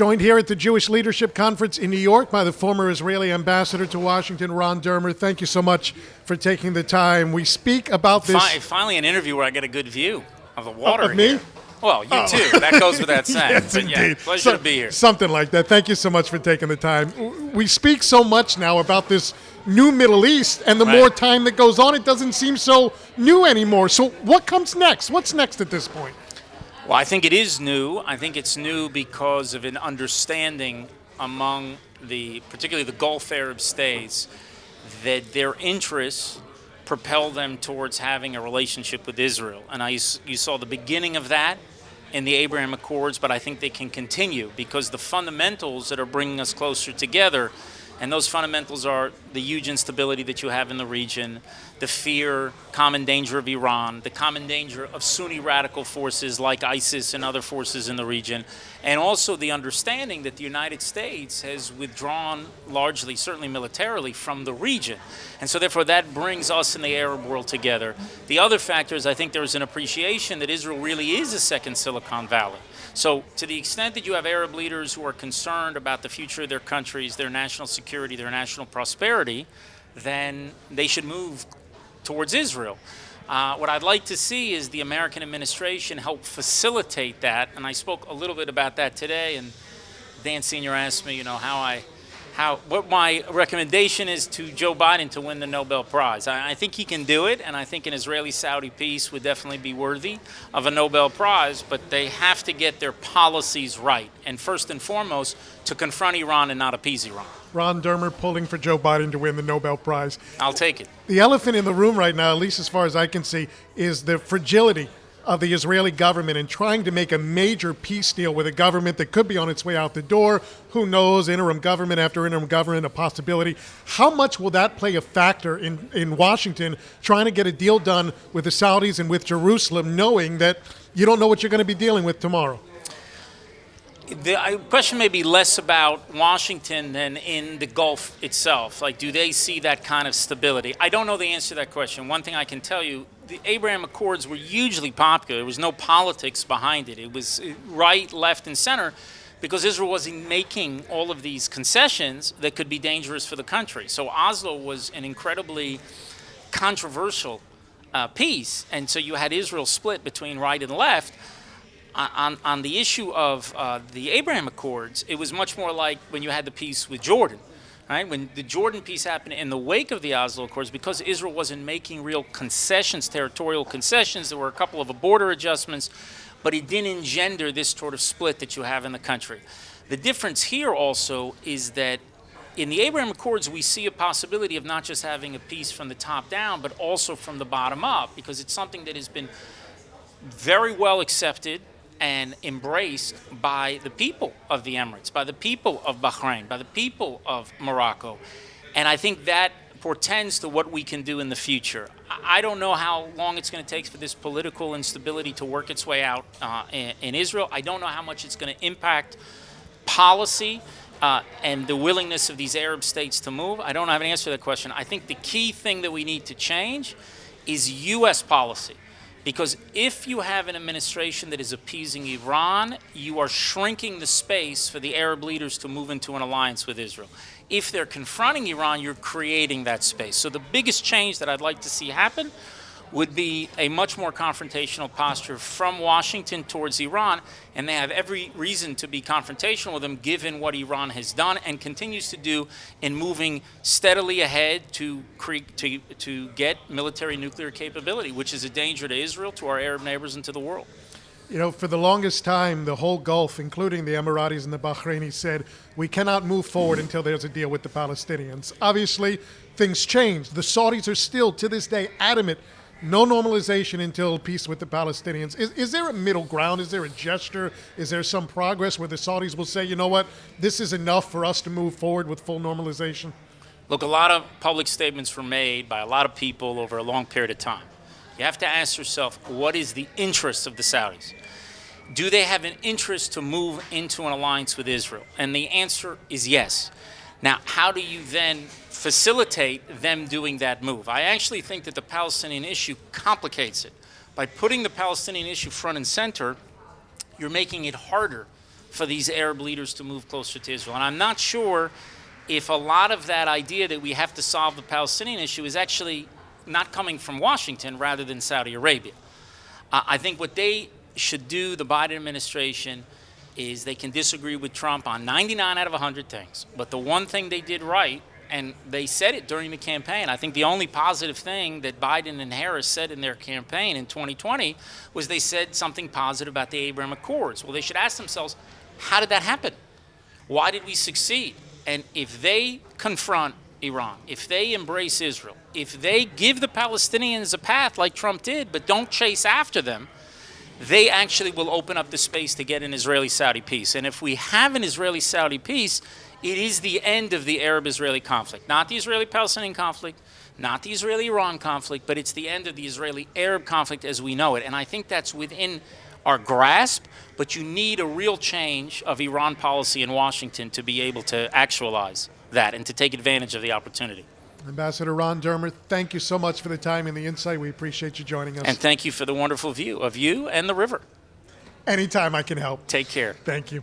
Joined here at the Jewish Leadership Conference in New York by the former Israeli ambassador to Washington, Ron Dermer. Thank you so much for taking the time. We speak about this. Finally, an interview where I get a good view of the water of me? here. Well, you too. That goes without saying. Yes, but indeed. Yeah, pleasure to be here. Something like that. Thank you so much for taking the time. We speak so much now about this new Middle East, and the more time that goes on, it doesn't seem so new anymore. So what comes next? What's next at this point? Well, I think it is new. I think it's new because of an understanding among particularly the Gulf Arab states, that their interests propel them towards having a relationship with Israel. And you saw the beginning of that in the Abraham Accords, but I think they can continue because the fundamentals that are bringing us closer together, and those fundamentals are the huge instability that you have in the region, the fear, common danger of Iran, the common danger of Sunni radical forces like ISIS and other forces in the region, and also the understanding that the United States has withdrawn largely, certainly militarily, from the region. And so therefore that brings us in the Arab world together. The other factor is I think there's an appreciation that Israel really is a second Silicon Valley. So to the extent that you have Arab leaders who are concerned about the future of their countries, their national security, their national prosperity, then they should move towards Israel. What I'd like to see is the American administration help facilitate that, and I spoke a little bit about that today, and Dan Sr. asked me, what my recommendation is to Joe Biden to win the Nobel Prize. I think he can do it, and I think an Israeli-Saudi peace would definitely be worthy of a Nobel Prize, but they have to get their policies right, and first and foremost, to confront Iran and not appease Iran. Ron Dermer pulling for Joe Biden to win the Nobel Prize. I'll take it. The elephant in the room right now, at least as far as I can see, is the fragility of the Israeli government in trying to make a major peace deal with a government that could be on its way out the door. Who knows, interim government after interim government, a possibility. How much will that play a factor in Washington trying to get a deal done with the Saudis and with Jerusalem, knowing that you don't know what you're going to be dealing with tomorrow? The question may be less about Washington than in the Gulf itself. Like, do they see that kind of stability? I don't know the answer to that question. One thing I can tell you, the Abraham Accords were hugely popular. There was no politics behind it. It was right, left, and center because Israel wasn't making all of these concessions that could be dangerous for the country. So Oslo was an incredibly controversial peace, and so you had Israel split between right and left. On the issue of the Abraham Accords, it was much more like when you had the peace with Jordan, right? When the Jordan peace happened in the wake of the Oslo Accords, because Israel wasn't making real concessions, territorial concessions, there were a couple of border adjustments, but it didn't engender this sort of split that you have in the country. The difference here also is that in the Abraham Accords, we see a possibility of not just having a peace from the top down, but also from the bottom up, because it's something that has been very well accepted and embraced by the people of the Emirates, by the people of Bahrain, by the people of Morocco. And I think that portends to what we can do in the future. I don't know how long it's going to take for this political instability to work its way out in Israel. I don't know how much it's going to impact policy and the willingness of these Arab states to move. I don't have an answer to that question. I think the key thing that we need to change is U.S. policy. Because if you have an administration that is appeasing Iran, you are shrinking the space for the Arab leaders to move into an alliance with Israel. If they're confronting Iran, you're creating that space. So the biggest change that I'd like to see happen would be a much more confrontational posture from Washington towards Iran, and they have every reason to be confrontational with them given what Iran has done and continues to do in moving steadily ahead to get military nuclear capability, which is a danger to Israel, to our Arab neighbors, and to the world. You know, for the longest time, the whole Gulf, including the Emiratis and the Bahrainis, said we cannot move forward until there's a deal with the Palestinians. Obviously, things changed. The Saudis are still, to this day, adamant no normalization until peace with the Palestinians. Is there a middle ground? Is there a gesture? Is there some progress where the Saudis will say, you know what, this is enough for us to move forward with full normalization? Look, a lot of public statements were made by a lot of people over a long period of time. You have to ask yourself, what is the interest of the Saudis? Do they have an interest to move into an alliance with Israel? And the answer is yes. Now, how do you then facilitate them doing that move? I actually think that the Palestinian issue complicates it. By putting the Palestinian issue front and center, you're making it harder for these Arab leaders to move closer to Israel. And I'm not sure if a lot of that idea that we have to solve the Palestinian issue is actually not coming from Washington rather than Saudi Arabia. I think what they should do, the Biden administration, is they can disagree with Trump on 99 out of 100 things. But the one thing they did right, and they said it during the campaign, I think the only positive thing that Biden and Harris said in their campaign in 2020 was they said something positive about the Abraham Accords. Well, they should ask themselves, how did that happen? Why did we succeed? And if they confront Iran, if they embrace Israel, if they give the Palestinians a path like Trump did, but don't chase after them, they actually will open up the space to get an Israeli-Saudi peace. And if we have an Israeli-Saudi peace, it is the end of the Arab-Israeli conflict. Not the Israeli-Palestinian conflict, not the Israeli-Iran conflict, but it's the end of the Israeli-Arab conflict as we know it. And I think that's within our grasp, but you need a real change of Iran policy in Washington to be able to actualize that and to take advantage of the opportunity. Ambassador Ron Dermer, thank you so much for the time and the insight. We appreciate you joining us. And thank you for the wonderful view of you and the river. Anytime I can help. Take care. Thank you.